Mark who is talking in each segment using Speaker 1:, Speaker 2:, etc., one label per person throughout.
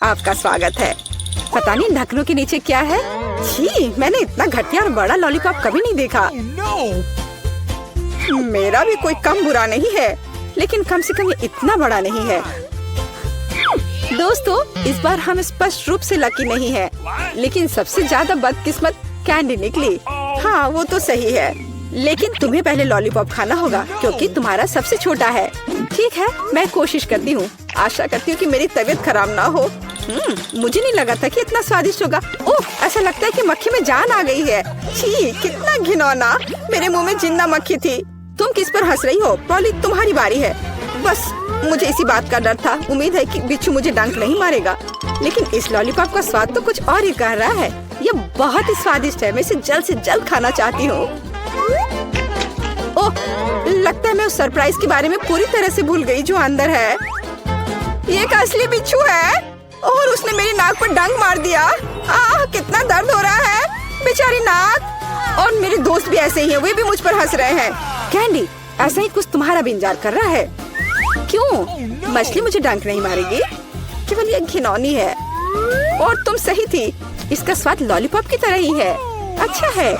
Speaker 1: आपका स्वागत है। पता नहीं ढक्कनों के नीचे क्या है। छी, मैंने इतना घटिया और बड़ा लॉलीपॉप कभी नहीं देखा। मेरा भी कोई कम बुरा नहीं है, लेकिन कम से कम ये इतना बड़ा नहीं है। दोस्तों, इस बार हम स्पष्ट रूप से लकी नहीं है, लेकिन सबसे ज्यादा बदकिस्मत कैंडी निकली। हाँ, वो तो सही है, लेकिन तुम्हें पहले लॉलीपॉप खाना होगा क्योंकि तुम्हारा सबसे छोटा है। ठीक है, मैं कोशिश करती हूँ। आशा करती हूँ कि मेरी तबीयत खराब ना हो। मुझे नहीं लगा था कि इतना स्वादिष्ट होगा। ओह, ऐसा लगता है कि मक्खी में जान आ गई है। छी, कितना घिनौना। मेरे मुंह में जिंदा मक्खी थी। तुम किस पर हंस रही हो? पॉली, तुम्हारी बारी है। बस मुझे इसी बात का डर था। उम्मीद है कि बिच्छू मुझे डंक नहीं मारेगा। लेकिन इस लॉलीपॉप का स्वाद तो कुछ और ही कह रहा है। ये बहुत ही स्वादिष्ट है। मैं इसे जल्द से जल्द खाना चाहती हूँ। ओह, लगता है मैं उस सरप्राइज के बारे में पूरी तरह से भूल गई जो अंदर है। ये एक असली बिच्छू है और उसने मेरी नाक पर डंक मार दिया। आह, कितना दर्द हो रहा है, बेचारी नाक। और मेरे दोस्त भी ऐसे ही हैं, वे भी मुझ पर हंस रहे हैं। कैंडी, ऐसा ही कुछ तुम्हारा भी इंतजार कर रहा है। क्यों? मछली मुझे डंक नहीं मारेगी, केवल ये घिनौनी है। और तुम सही थी, इसका स्वाद लॉलीपॉप की तरह ही है। अच्छा है।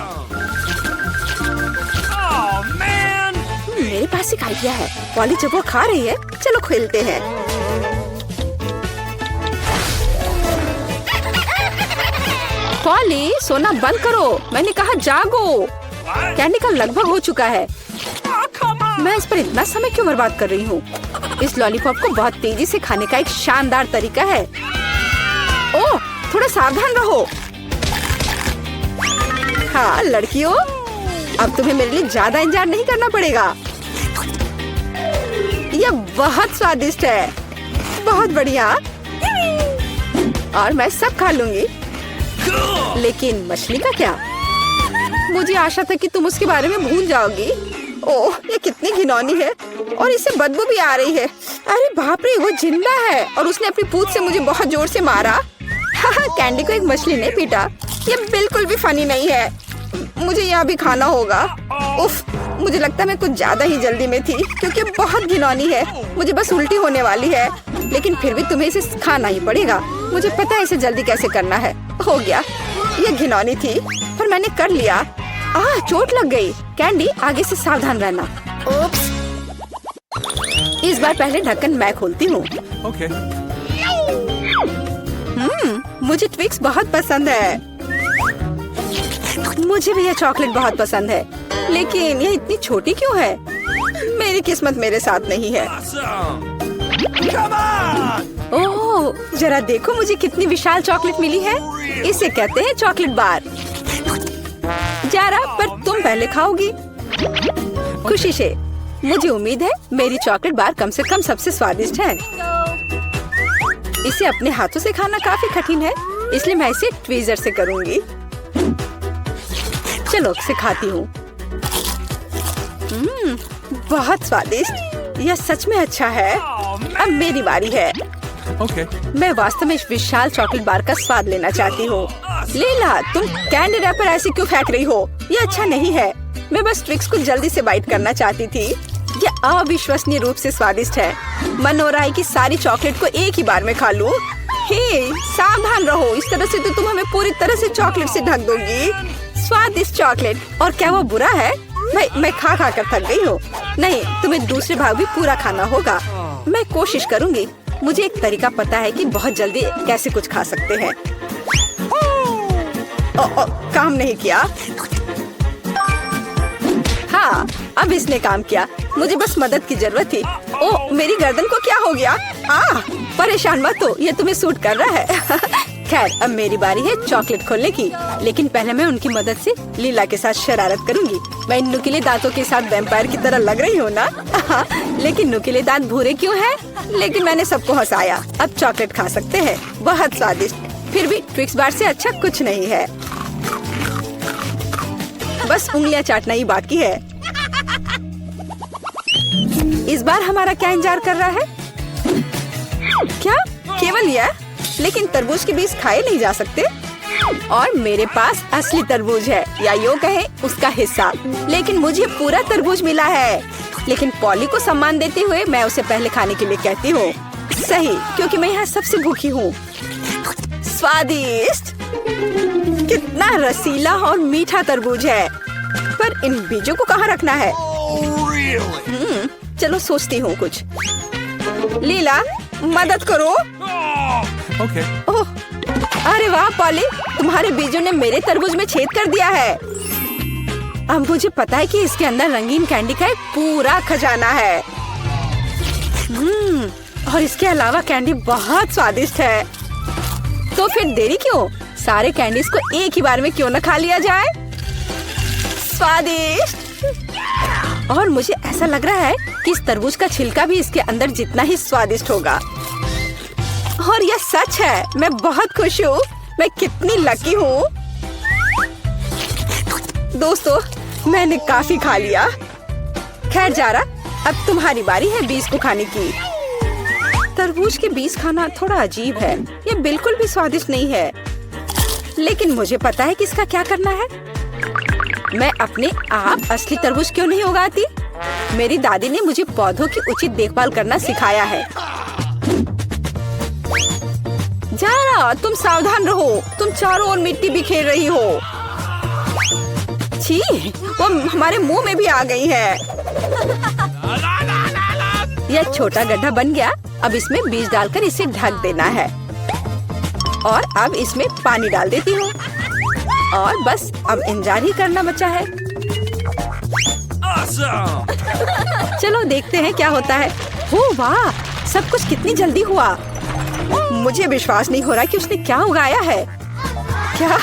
Speaker 1: मेरे पास एक आइडिया है। पॉली जब वो खा रही है, चलो खेलते हैं। पॉली, सोना बंद करो, मैंने कहा जागो। कैंडी का लगभग हो चुका है। मैं इस पर इतना समय क्यों बर्बाद कर रही हूँ? इस लॉलीपॉप को बहुत तेजी से खाने का एक शानदार तरीका है। ओह, थोड़ा सावधान रहो। हाँ लड़कियों, अब तुम्हें मेरे लिए ज्यादा इंतजार नहीं करना पड़ेगा। यह बहुत स्वादिष्ट है, बहुत बढ़िया। और मैं सब खा लूंगी। लेकिन मछली का क्या? मुझे आशा था कि तुम उसके बारे में भूल जाओगी। ओह, ये कितनी घिनौनी है और इसे बदबू भी आ रही है। अरे बाप रे, वो जिंदा है और उसने अपनी पूंछ से मुझे बहुत जोर से मारा। कैंडी को एक मछली ने पीटा। ये बिल्कुल भी फनी नहीं है। मुझे यह भी खाना होगा। उफ, मुझे लगता है मैं कुछ ज्यादा ही जल्दी में थी क्योंकि बहुत घिनौनी है। मुझे बस उल्टी होने वाली है, लेकिन फिर भी तुम्हें इसे खाना ही पड़ेगा। मुझे पता है इसे जल्दी कैसे करना है। हो गया, ये घिनौनी थी पर मैंने कर लिया। चोट लग गई। कैंडी, आगे से सावधान रहना। ओप्स। इस बार पहले ढक्कन मैं खोलती हूँ।
Speaker 2: Okay.
Speaker 1: मुझे ट्विक्स बहुत पसंद है। मुझे भी यह चॉकलेट बहुत पसंद है, लेकिन यह इतनी छोटी क्यों है? मेरी किस्मत मेरे साथ नहीं है। ओह, जरा देखो मुझे कितनी विशाल चॉकलेट मिली है। इसे कहते हैं चॉकलेट बार। जरा, पर तुम पहले खाओगी। खुशी से। मुझे उम्मीद है मेरी चॉकलेट बार कम से कम सबसे स्वादिष्ट है। इसे अपने हाथों से खाना काफी कठिन है, इसलिए मैं इसे ट्वीजर से करूंगी। चलो इसे खाती हूँ। बहुत स्वादिष्ट। यह सच में अच्छा है। अब मेरी बारी है।
Speaker 2: Okay.
Speaker 1: मैं वास्तव में इस विशाल चॉकलेट बार का स्वाद लेना चाहती हूँ। लीला, तुम कैंडी रैपर ऐसे क्यों फेंक रही हो? ये अच्छा नहीं है। मैं बस ट्विक्स को जल्दी से बाइट करना चाहती थी। ये अविश्वसनीय रूप से स्वादिष्ट है। मन हो रहा है कि सारी चॉकलेट को एक ही बार में खा लूं। हे, सावधान रहो, इस तरह से तो तुम हमें पूरी तरह से चॉकलेट से ढक दोगी। स्वादिष्ट चॉकलेट, और क्या वो बुरा है? मैं खा खा कर थक गई हूँ। नहीं, तुम्हें दूसरे भाग भी पूरा खाना होगा। मैं कोशिश करूँगी। मुझे एक तरीका पता है कि बहुत जल्दी कैसे कुछ खा सकते हैं। काम नहीं किया। हाँ, अब इसने काम किया। मुझे बस मदद की जरूरत थी। ओह, मेरी गर्दन को क्या हो गया? परेशान मत हो, ये तुम्हें सूट कर रहा है। खैर, अब मेरी बारी है चॉकलेट खोलने की, लेकिन पहले मैं उनकी मदद से लीला के साथ शरारत करूंगी। मैं इन नुकीले दांतों के साथ वैम्पायर की तरह लग रही हूँ ना? लेकिन नुकीले दांत भूरे क्यों हैं? लेकिन मैंने सबको हंसाया। अब चॉकलेट खा सकते हैं, बहुत स्वादिष्ट। फिर भी ट्विक्स बार से अच्छा कुछ नहीं है। बस उंगलियां चाटना ही बाकी है। इस बार हमारा क्या इंतजार कर रहा है? क्या केवल यह? लेकिन तरबूज के बीज खाए नहीं जा सकते। और मेरे पास असली तरबूज है, या यूं कहें उसका हिस्सा। लेकिन मुझे पूरा तरबूज मिला है। लेकिन पॉली को सम्मान देते हुए मैं उसे पहले खाने के लिए कहती हूँ। सही, क्योंकि मैं यहाँ सबसे भूखी हूँ। स्वादिष्ट! कितना रसीला और मीठा तरबूज है। पर इन बीजों को कहाँ रखना है? चलो सोचती हूँ कुछ। लीला, मदद करो।
Speaker 2: Okay.
Speaker 1: ओह, अरे वाह पॉली, तुम्हारे बीजों ने मेरे तरबूज में छेद कर दिया है। अब मुझे पता है कि इसके अंदर रंगीन कैंडी का एक पूरा खजाना है। और इसके अलावा कैंडी बहुत स्वादिष्ट है। तो फिर देरी क्यों? सारे कैंडीज को एक ही बार में क्यों न खा लिया जाए? स्वादिष्ट! और मुझे ऐसा लग रहा है कि इस तरबूज का छिलका भी इसके अंदर जितना ही स्वादिष्ट होगा। और यह सच है। मैं बहुत खुश हूँ। मैं कितनी लकी हूँ। दोस्तों, मैंने काफी खा लिया। खैर जारा, अब तुम्हारी बारी है बीज को खाने की। तरबूज के बीज खाना थोड़ा अजीब है। ये बिल्कुल भी स्वादिष्ट नहीं है। लेकिन मुझे पता है कि इसका क्या करना है। मैं अपने आप असली तरबूज क्यों नहीं उगाती? मेरी दादी ने मुझे पौधों की उचित देखभाल करना सिखाया है। जारा, तुम सावधान रहो। तुम चारों ओर मिट्टी बिखेर रही हो। छी, वो हमारे मुंह में भी आ गई है। यह छोटा गड्ढा बन गया। अब इसमें बीज डालकर इसे ढक देना है। और अब इसमें पानी डाल देती हूँ। और बस अब इंतजार ही करना बचा है। चलो देखते हैं क्या होता है। हो वाह, सब कुछ कितनी जल्दी हुआ। मुझे विश्वास नहीं हो रहा कि उसने क्या उगाया है। क्या?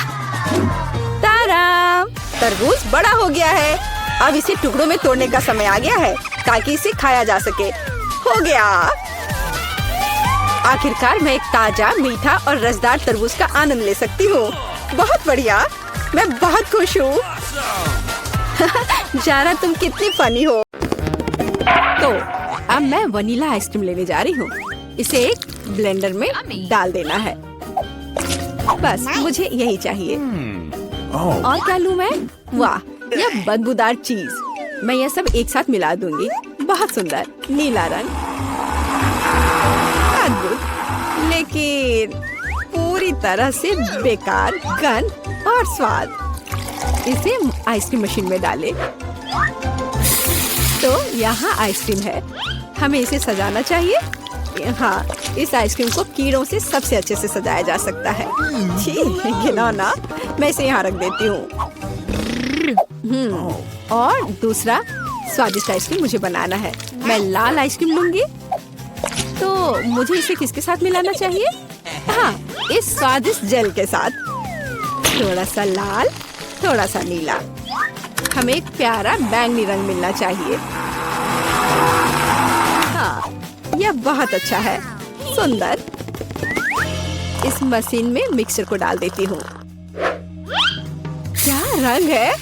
Speaker 1: ताराम! तरबूज बड़ा हो गया है। अब इसे टुकड़ों में तोड़ने का समय आ गया है ताकि इसे खाया जा सके। हो गया! आखिरकार मैं एक ताजा, मीठा और रसदार तरबूज का आनंद ले सकती हूँ। बहुत बढ़िया। मैं बहुत खुश हूँ। जारा, तुम कितनी फनी हो। तो अब मैं वनीला आइसक्रीम लेने जा रही हूँ। इसे एक ब्लेंडर में डाल देना है। बस मुझे यही चाहिए। और क्या लूँ मैं? वाह, यह बदबूदार चीज। मैं यह सब एक साथ मिला दूंगी। बहुत सुंदर नीला रंग, अद्भुत, लेकिन पूरी तरह से बेकार गंध और स्वाद। इसे आइसक्रीम मशीन में डालें। तो यहाँ आइसक्रीम है। हमें इसे सजाना चाहिए। हाँ, इस आइसक्रीम को कीड़ों से सबसे अच्छे से सजाया जा सकता है। छी, घिनौना। मैं इसे यहाँ रख देती हूँ। और दूसरा स्वादिष्ट आइसक्रीम मुझे बनाना है। मैं लाल आइसक्रीम लूंगी। तो मुझे इसे किसके साथ मिलाना चाहिए? हाँ, इस स्वादिष्ट जेल के साथ। थोड़ा सा लाल, थोड़ा सा नीला। हमें एक प्यारा बैंगनी रंग मिलना चाहिए। हाँ, यह बहुत अच्छा है। सुंदर। इस मशीन में मिक्सचर को डाल देती हूँ। क्या रंग है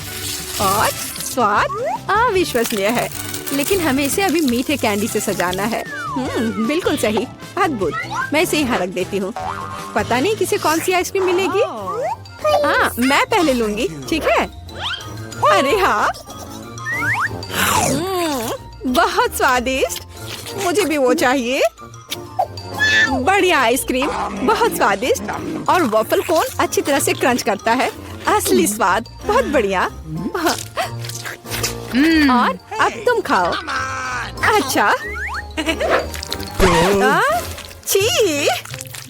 Speaker 1: और स्वाद अविश्वसनीय है। लेकिन हमें इसे अभी मीठे कैंडी से सजाना है। बिल्कुल सही, अद्भुत। मैं इसे यहाँ रख देती हूँ। पता नहीं किसे कौन सी आइसक्रीम मिलेगी। हाँ, मैं पहले लूंगी, ठीक है? अरे हाँ, बहुत स्वादिष्ट। मुझे भी वो चाहिए। बढ़िया आइसक्रीम, बहुत स्वादिष्ट। और वॉफल कोन अच्छी तरह से क्रंच करता है। असली स्वाद, बहुत बढ़िया। और अब तुम खाओ। अच्छा। छी,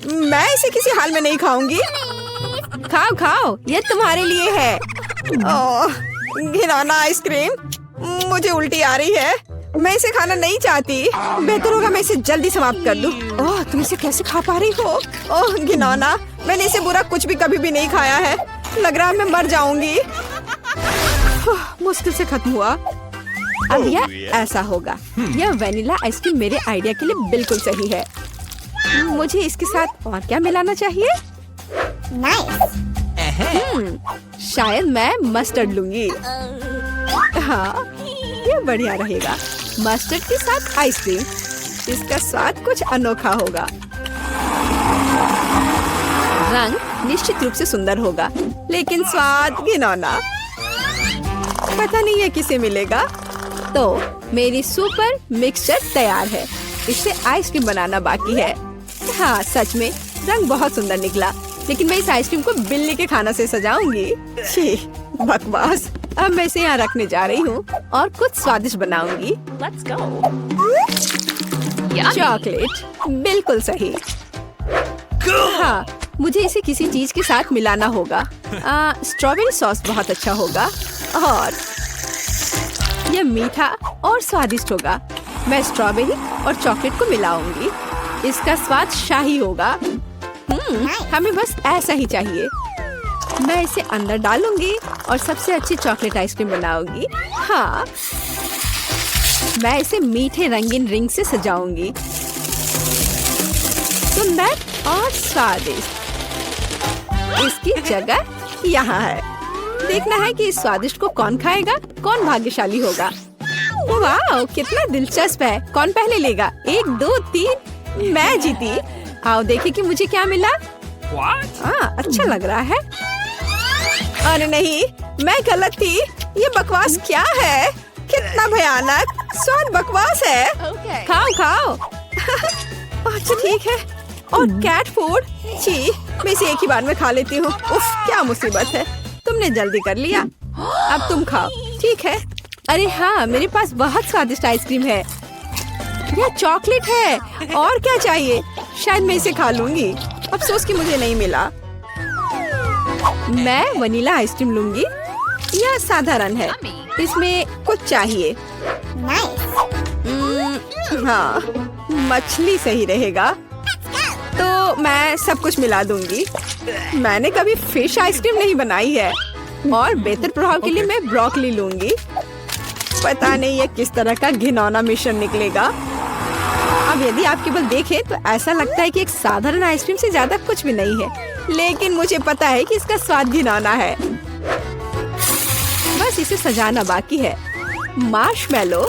Speaker 1: मैं इसे किसी हाल में नहीं खाऊंगी। खाओ खाओ, ये तुम्हारे लिए है। ओह, घिनौना आइसक्रीम। मुझे उल्टी आ रही है। मैं इसे खाना नहीं चाहती। बेहतर होगा मैं इसे जल्दी समाप्त कर दूं। ओह, तुम इसे कैसे खा पा रही हो? ओह घिनौना, मैंने इसे बुरा कुछ भी कभी भी नहीं खाया है। लग रहा है मैं मर जाऊंगी। मुश्किल से खत्म हुआ। अब यह ऐसा होगा। यह वेनिला आइसक्रीम मेरे आइडिया के लिए बिल्कुल सही है। मुझे इसके साथ और क्या मिलाना चाहिए? शायद मैं मस्टर्ड लूंगी। हाँ, ये बढ़िया रहेगा। मस्टर्ड के साथ आइसक्रीम, इसका स्वाद कुछ अनोखा होगा। रंग निश्चित रूप से सुंदर होगा, लेकिन स्वाद घिनौना। पता नहीं है किसे मिलेगा। तो मेरी सुपर मिक्सचर तैयार है। इससे आइसक्रीम बनाना बाकी है। हाँ, सच में रंग बहुत सुंदर निकला। लेकिन मैं इस आइसक्रीम को बिल्ली के खाना से सजाऊंगी। छी, बकवास। अब मैं इसे यहाँ रखने जा रही हूँ और कुछ स्वादिष्ट बनाऊंगी।
Speaker 3: Let's go.
Speaker 1: चॉकलेट, बिल्कुल सही। हाँ, मुझे इसे किसी चीज के साथ मिलाना होगा। स्ट्रॉबेरी सॉस बहुत अच्छा होगा और यह मीठा और स्वादिष्ट होगा। मैं स्ट्रॉबेरी और चॉकलेट को मिलाऊंगी। इसका स्वाद शाही होगा। हमें बस ऐसा ही चाहिए। मैं इसे अंदर डालूंगी और सबसे अच्छी चॉकलेट आइसक्रीम बनाऊंगी। हाँ, मैं इसे मीठे रंगीन रिंग से सजाऊंगी। सुंदर और स्वादिष्ट। इसकी जगह यहाँ है। देखना है कि इस स्वादिष्ट को कौन खाएगा, कौन भाग्यशाली होगा। वाह, कितना दिलचस्प है। कौन पहले लेगा? 1, 2, 3। मैं जीती। आओ देखें कि मुझे क्या मिला। अच्छा लग रहा है। अरे नहीं, मैं गलत थी। ये बकवास क्या है? कितना भयानक। स्वाद बकवास है।
Speaker 3: Okay.
Speaker 1: खाओ खाओ। अच्छा ठीक है। और कैट फूड, छी, मैं इसे एक ही बार में खा लेती हूँ। उफ, क्या मुसीबत है। तुमने जल्दी कर लिया। अब तुम खाओ। ठीक है। अरे हाँ, मेरे पास बहुत स्वादिष्ट आइसक्रीम है। यह चॉकलेट है। और क्या चाहिए? शायद मैं इसे खा लूंगी। अफसोस कि मुझे नहीं मिला। मैं वनीला आइसक्रीम लूंगी। यह साधारण है। इसमें कुछ चाहिए। हाँ, मछली सही रहेगा। तो मैं सब कुछ मिला दूंगी। मैंने कभी फिश आइसक्रीम नहीं बनाई है और बेहतर प्रभाव के लिए मैं ब्रोकली लूंगी। पता नहीं ये किस तरह का घिनौना मिश्रण निकलेगा। अब यदि आप केवल देखें तो ऐसा लगता है कि एक साधारण आइसक्रीम से ज्यादा कुछ भी नहीं है, लेकिन मुझे पता है कि इसका स्वाद घिनौना है। बस इसे सजाना बाकी है। मार्शमेलो।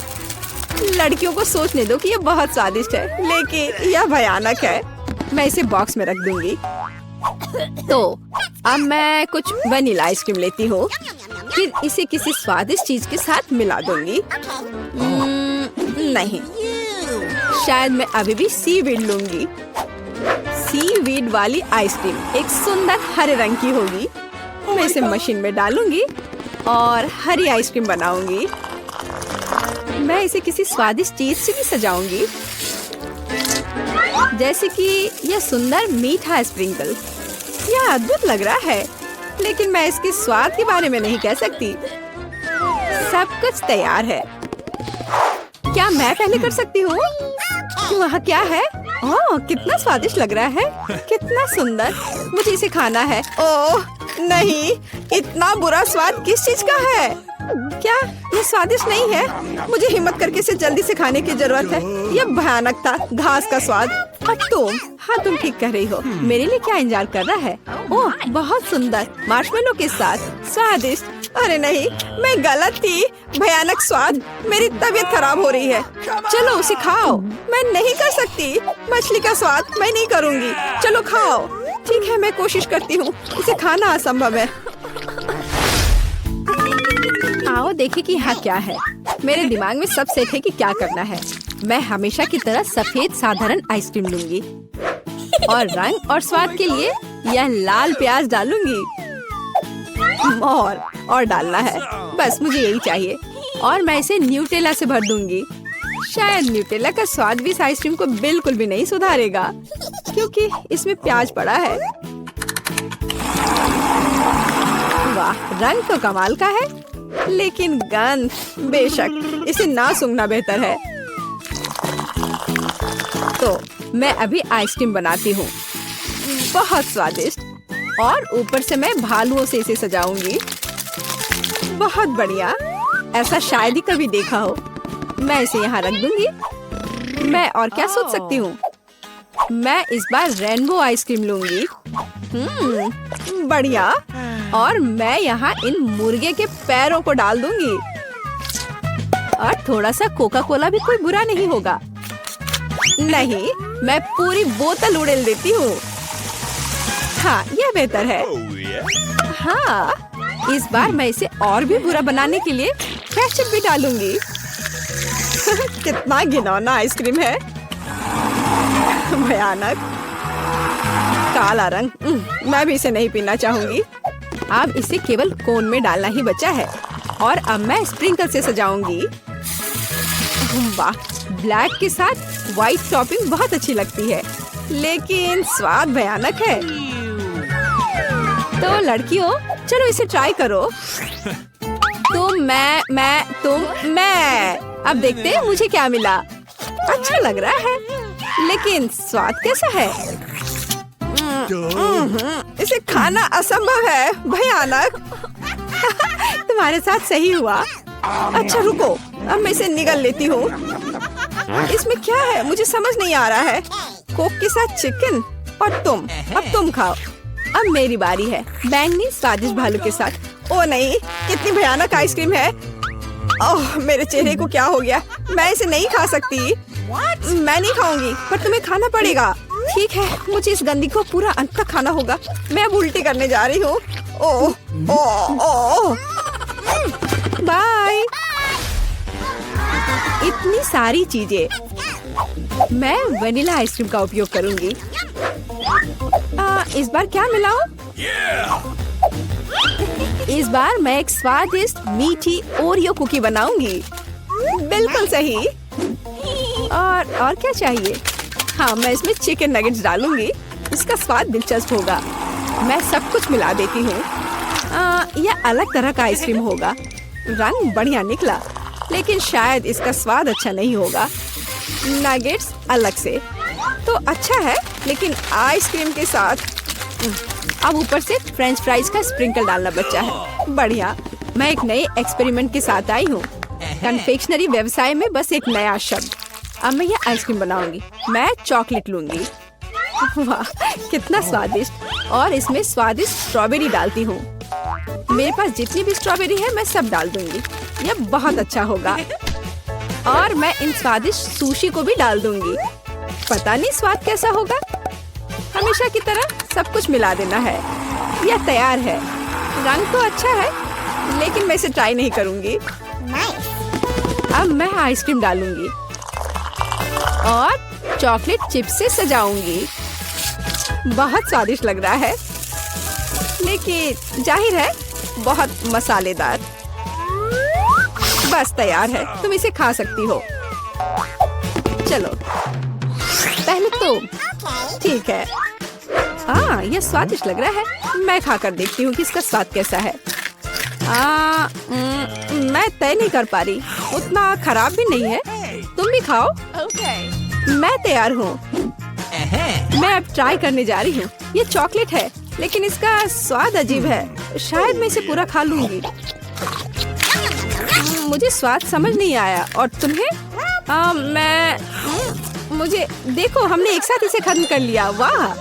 Speaker 1: लड़कियों को सोचने दो कि ये बहुत स्वादिष्ट है, लेकिन यह भयानक है। मैं इसे बॉक्स में रख दूंगी। तो अब मैं कुछ वनीला आइसक्रीम लेती हूँ, फिर इसे किसी स्वादिष्ट चीज के साथ मिला दूंगी। नहीं, शायद मैं अभी भी सीवीड लूंगी। सीवीड वाली आइसक्रीम एक सुंदर हरे रंग की होगी। मैं इसे मशीन में डालूंगी और हरी आइसक्रीम बनाऊंगी। मैं इसे किसी स्वादिष्ट चीज से भी सजाऊंगी, जैसे कि यह सुंदर मीठा स्प्रिंकल। यह अद्भुत लग रहा है, लेकिन मैं इसके स्वाद के बारे में नहीं कह सकती। सब कुछ तैयार है। क्या मैं पहले कर सकती हूँ? वहाँ क्या है? ओह, कितना स्वादिष्ट लग रहा है। कितना सुंदर। मुझे इसे खाना है। ओह नहीं, इतना बुरा स्वाद किस चीज का है? क्या ये स्वादिष्ट नहीं है? मुझे हिम्मत करके इसे जल्दी से खाने की जरूरत है। यह भयानक था, घास का स्वाद। और तुम? हाँ, तुम ठीक कह रही हो। मेरे लिए क्या इंतजार कर रहा है? ओह, बहुत सुंदर मार्शमेलो के साथ स्वादिष्ट। अरे नहीं, मैं गलत थी। भयानक स्वाद। मेरी तबीयत खराब हो रही है। चलो उसे खाओ। मैं नहीं कर सकती। मछली का स्वाद मैं नहीं करूँगी। चलो खाओ। ठीक है, मैं कोशिश करती हूँ। इसे खाना असंभव है। आओ देखें कि यहाँ क्या है। मेरे दिमाग में सब सेट है कि क्या करना है। मैं हमेशा की तरह सफेद साधारण आइसक्रीम लूंगी और रंग और स्वाद के लिए यह लाल प्याज डालूंगी। और डालना है। बस मुझे यही चाहिए। और मैं इसे न्यूटेला से भर दूंगी। शायद न्यूटेला का स्वाद भी इस आइसक्रीम को बिल्कुल भी नहीं सुधारेगा, क्योंकि इसमें प्याज पड़ा है। वाह, रंग तो कमाल का है, लेकिन गंध, बेशक इसे ना सूंघना बेहतर है। तो मैं अभी आइसक्रीम बनाती हूँ। बहुत स्वादिष्ट। और ऊपर से मैं भालुओं से इसे सजाऊंगी। बहुत बढ़िया। ऐसा शायद ही कभी देखा हो। मैं इसे यहाँ रख दूंगी। मैं और क्या सोच सकती हूँ? मैं इस बार रेनबो आइसक्रीम लूंगी। बढ़िया। और मैं यहाँ इन मुर्गे के पैरों को डाल दूंगी। और थोड़ा सा कोका कोला भी कोई बुरा नहीं होगा। नहीं, मैं पूरी बोतल उड़ेल देती हूँ। हाँ, यह बेहतर है। हाँ, इस बार मैं इसे और भी बुरा बनाने के लिए केचप भी डालूंगी। कितना घिनौना आइसक्रीम है। भयानक। काला रंग, मैं भी इसे नहीं पीना चाहूंगी। अब इसे केवल कोन में डालना ही बचा है और अब मैं स्प्रिंकल से सजाऊंगी। वाह, ब्लैक के साथ व्हाइट टॉपिंग बहुत अच्छी लगती है, लेकिन स्वाद भयानक है। तो लड़कियों, चलो इसे ट्राई करो। तुम, मैं। अब देखते हैं मुझे क्या मिला। अच्छा लग रहा है, लेकिन स्वाद कैसा है? इसे खाना असंभव है, भयानक। तुम्हारे साथ सही हुआ। अच्छा रुको, अब मैं इसे निगल लेती हूँ। इसमें क्या है मुझे समझ नहीं आ रहा है। कोक के साथ चिकन और अब तुम खाओ। अब मेरी बारी है, बैंगनी स्वादिष्ट भालू के साथ। ओ नहीं, कितनी भयानक आइसक्रीम है। ओह, मेरे चेहरे को क्या हो गया? मैं इसे नहीं खा सकती। मैं नहीं खाऊंगी, पर तुम्हें खाना पड़ेगा। ठीक है, मुझे इस गंदी को पूरा अंत तक खाना होगा। मैं अब उल्टी करने जा रही हूँ। ओह ओह ओह, बाय। इतनी सारी चीजें। मैं वनीला आइसक्रीम का उपयोग करूंगी। इस बार क्या मिलाऊं? इस बार मैं एक स्वादिष्ट मीठी ओरियो कुकी बनाऊंगी। बिल्कुल सही। और क्या चाहिए? हाँ, मैं इसमें चिकन नगेट्स डालूंगी। इसका स्वाद दिलचस्प होगा। मैं सब कुछ मिला देती हूँ। यह अलग तरह का आइसक्रीम होगा। रंग बढ़िया निकला, लेकिन शायद इसका स्वाद अच्छा नहीं होगा। नगेट्स अलग से तो अच्छा है, लेकिन आइसक्रीम के साथ अब ऊपर से फ्रेंच फ्राइज का स्प्रिंकल डालना बचा है। बढ़िया। मैं एक नए एक्सपेरिमेंट के साथ आई हूँ। कन्फेक्शनरी व्यवसाय में बस एक नया शब्द। अब मैं ये आइसक्रीम बनाऊंगी। मैं चॉकलेट लूंगी। वाह, कितना स्वादिष्ट। और इसमें स्वादिष्ट स्ट्रॉबेरी डालती हूँ। मेरे पास जितनी भी स्ट्रॉबेरी है मैं सब डाल दूंगी। यह बहुत अच्छा होगा। और मैं इन स्वादिष्ट सुशी को भी डाल दूंगी। पता नहीं स्वाद कैसा होगा। हमेशा की तरह सब कुछ मिला देना है। यह तैयार है। रंग तो अच्छा है, लेकिन मैं इसे ट्राई नहीं करूंगी। अब मैं आइसक्रीम डालूंगी और चॉकलेट चिप्स से सजाऊंगी। बहुत स्वादिष्ट लग रहा है, लेकिन जाहिर है बहुत मसालेदार। बस तैयार है, तुम इसे खा सकती हो। चलो पहले तुम। ठीक है। यह स्वादिष्ट लग रहा है। मैं खाकर देखती हूँ कि इसका स्वाद कैसा है। मैं तय नहीं कर पा रही। उतना खराब भी नहीं है। तुम भी खाओ। मैं तैयार हूँ। मैं अब ट्राई करने जा रही हूँ। ये चॉकलेट है, लेकिन इसका स्वाद अजीब है। शायद मैं इसे पूरा खा लूंगी। मुझे स्वाद समझ नहीं आया। और तुम्हें? मुझे देखो, हमने एक साथ इसे खत्म कर लिया। वाह,